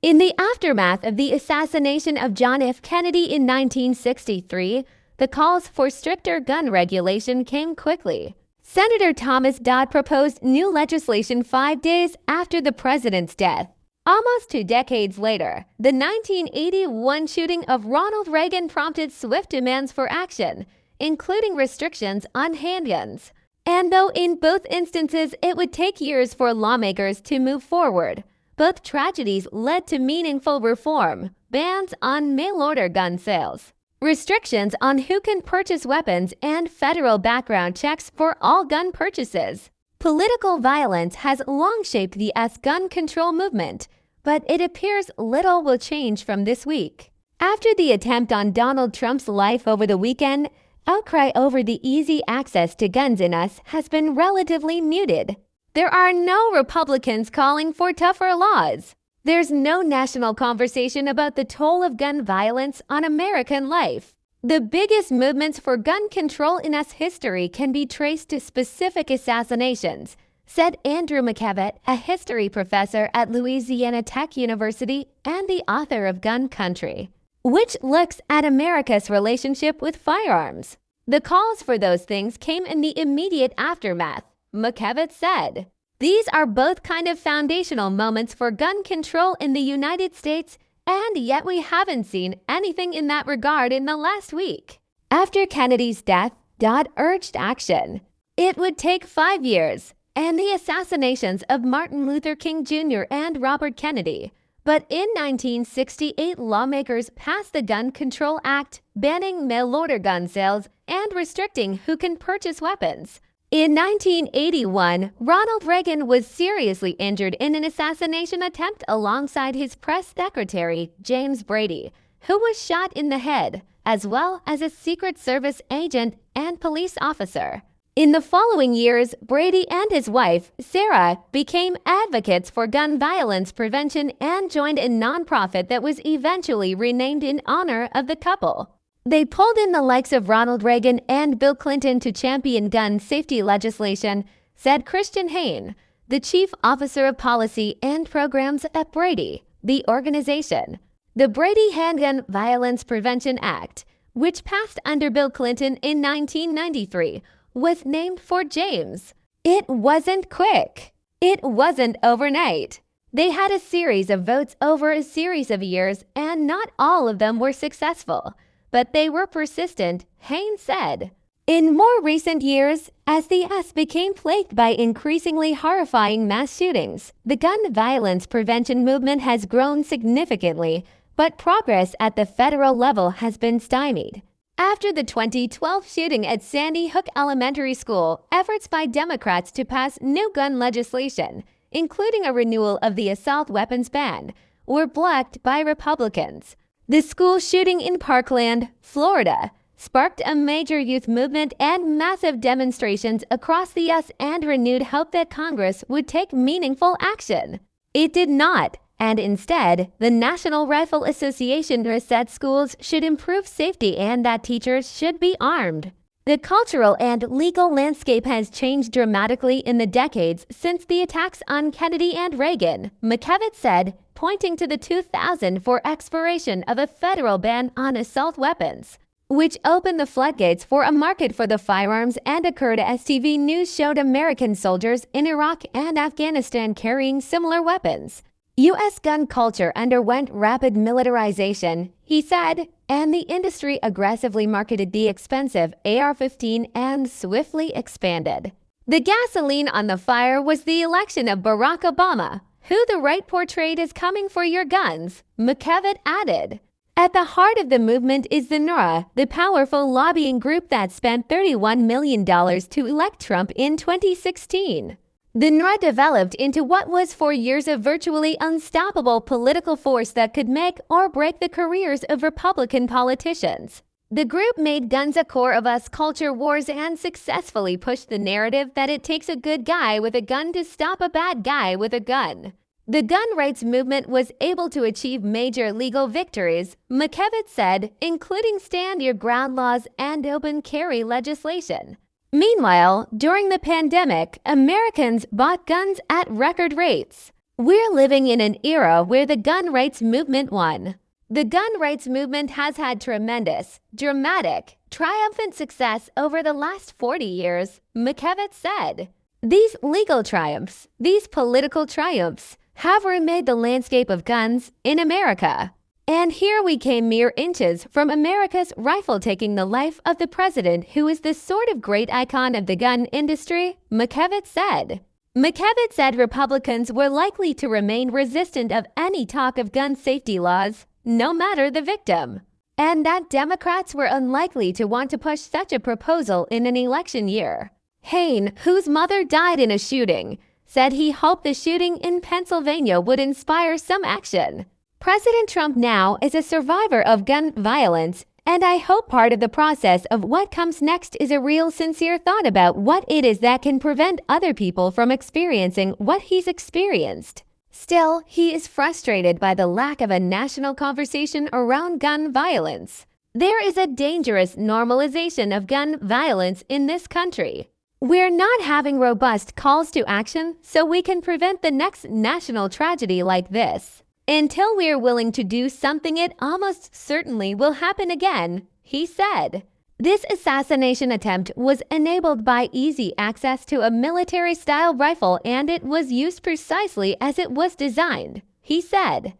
In the aftermath of the assassination of John F. Kennedy in 1963, the calls for stricter gun regulation came quickly. Senator Thomas Dodd proposed new legislation 5 days after the president's death. Almost 2 decades later, the 1981 shooting of Ronald Reagan prompted swift demands for action, including restrictions on handguns. And though in both instances it would take years for lawmakers to move forward, both tragedies led to meaningful reform: bans on mail-order gun sales, restrictions on who can purchase weapons, and federal background checks for all gun purchases. Political violence has long shaped the U.S. gun control movement, but it appears little will change from this week. After the attempt on Donald Trump's life over the weekend, outcry over the easy access to guns in us has been relatively muted. There are no Republicans calling for tougher laws. There's no national conversation about the toll of gun violence on American life. The biggest movements for gun control in U.S. history can be traced to specific assassinations, said Andrew McKevitt, a history professor at Louisiana Tech University and the author of Gun Country, which looks at America's relationship with firearms. The calls for those things came in the immediate aftermath, McKevitt said. These are both kind of foundational moments for gun control in the United States, and yet we haven't seen anything in that regard in the last week. After Kennedy's death, Dodd urged action. It would take 5 years, and the assassinations of Martin Luther King Jr. and Robert Kennedy. But in 1968, lawmakers passed the Gun Control Act, banning mail-order gun sales and restricting who can purchase weapons. In 1981, Ronald Reagan was seriously injured in an assassination attempt alongside his press secretary, James Brady, who was shot in the head, as well as a Secret Service agent and police officer. In the following years, Brady and his wife, Sarah, became advocates for gun violence prevention and joined a nonprofit that was eventually renamed in honor of the couple. They pulled in the likes of Ronald Reagan and Bill Clinton to champion gun safety legislation, said Christian Hain, the chief officer of policy and programs at Brady, the organization. The Brady Handgun Violence Prevention Act, which passed under Bill Clinton in 1993, was named for James. It wasn't quick. It wasn't overnight. They had a series of votes over a series of years, and not all of them were successful. But they were persistent, Hain said. In more recent years, as the U.S. became plagued by increasingly horrifying mass shootings, the gun violence prevention movement has grown significantly, but progress at the federal level has been stymied. After the 2012 shooting at Sandy Hook Elementary School, efforts by Democrats to pass new gun legislation, including a renewal of the assault weapons ban, were blocked by Republicans. The school shooting in Parkland, Florida, sparked a major youth movement and massive demonstrations across the U.S. and renewed hope that Congress would take meaningful action. It did not, and instead, the National Rifle Association said schools should improve safety and that teachers should be armed. The cultural and legal landscape has changed dramatically in the decades since the attacks on Kennedy and Reagan, McKevitt said, pointing to the 2004 expiration of a federal ban on assault weapons, which opened the floodgates for a market for the firearms and occurred as TV news showed American soldiers in Iraq and Afghanistan carrying similar weapons. U.S. gun culture underwent rapid militarization, he said, and the industry aggressively marketed the expensive AR-15 and swiftly expanded. The gasoline on the fire was the election of Barack Obama, who the right portrayed as coming for your guns, McKevitt added. At the heart of the movement is the NRA, the powerful lobbying group that spent $31 million to elect Trump in 2016. The NRA developed into what was for years a virtually unstoppable political force that could make or break the careers of Republican politicians. The group made guns a core of us culture wars and successfully pushed the narrative that it takes a good guy with a gun to stop a bad guy with a gun. The gun rights movement was able to achieve major legal victories, McKevitt said, including stand your ground laws and open carry legislation. Meanwhile, during the pandemic, Americans bought guns at record rates. We're living in an era where the gun rights movement won. The gun rights movement has had tremendous, dramatic, triumphant success over the last 40 years, McKevitt said. These legal triumphs, these political triumphs, have remade the landscape of guns in America. And here we came mere inches from America's rifle taking the life of the president who is the sort of great icon of the gun industry, McKevitt said. McKevitt said Republicans were likely to remain resistant of any talk of gun safety laws, no matter the victim, and that Democrats were unlikely to want to push such a proposal in an election year. Hayne, whose mother died in a shooting, said he hoped the shooting in Pennsylvania would inspire some action. President Trump now is a survivor of gun violence, and I hope part of the process of what comes next is a real sincere thought about what it is that can prevent other people from experiencing what he's experienced. Still, he is frustrated by the lack of a national conversation around gun violence. There is a dangerous normalization of gun violence in this country. We're not having robust calls to action so we can prevent the next national tragedy like this. Until we're willing to do something, it almost certainly will happen again, he said. This assassination attempt was enabled by easy access to a military-style rifle, and it was used precisely as it was designed, he said.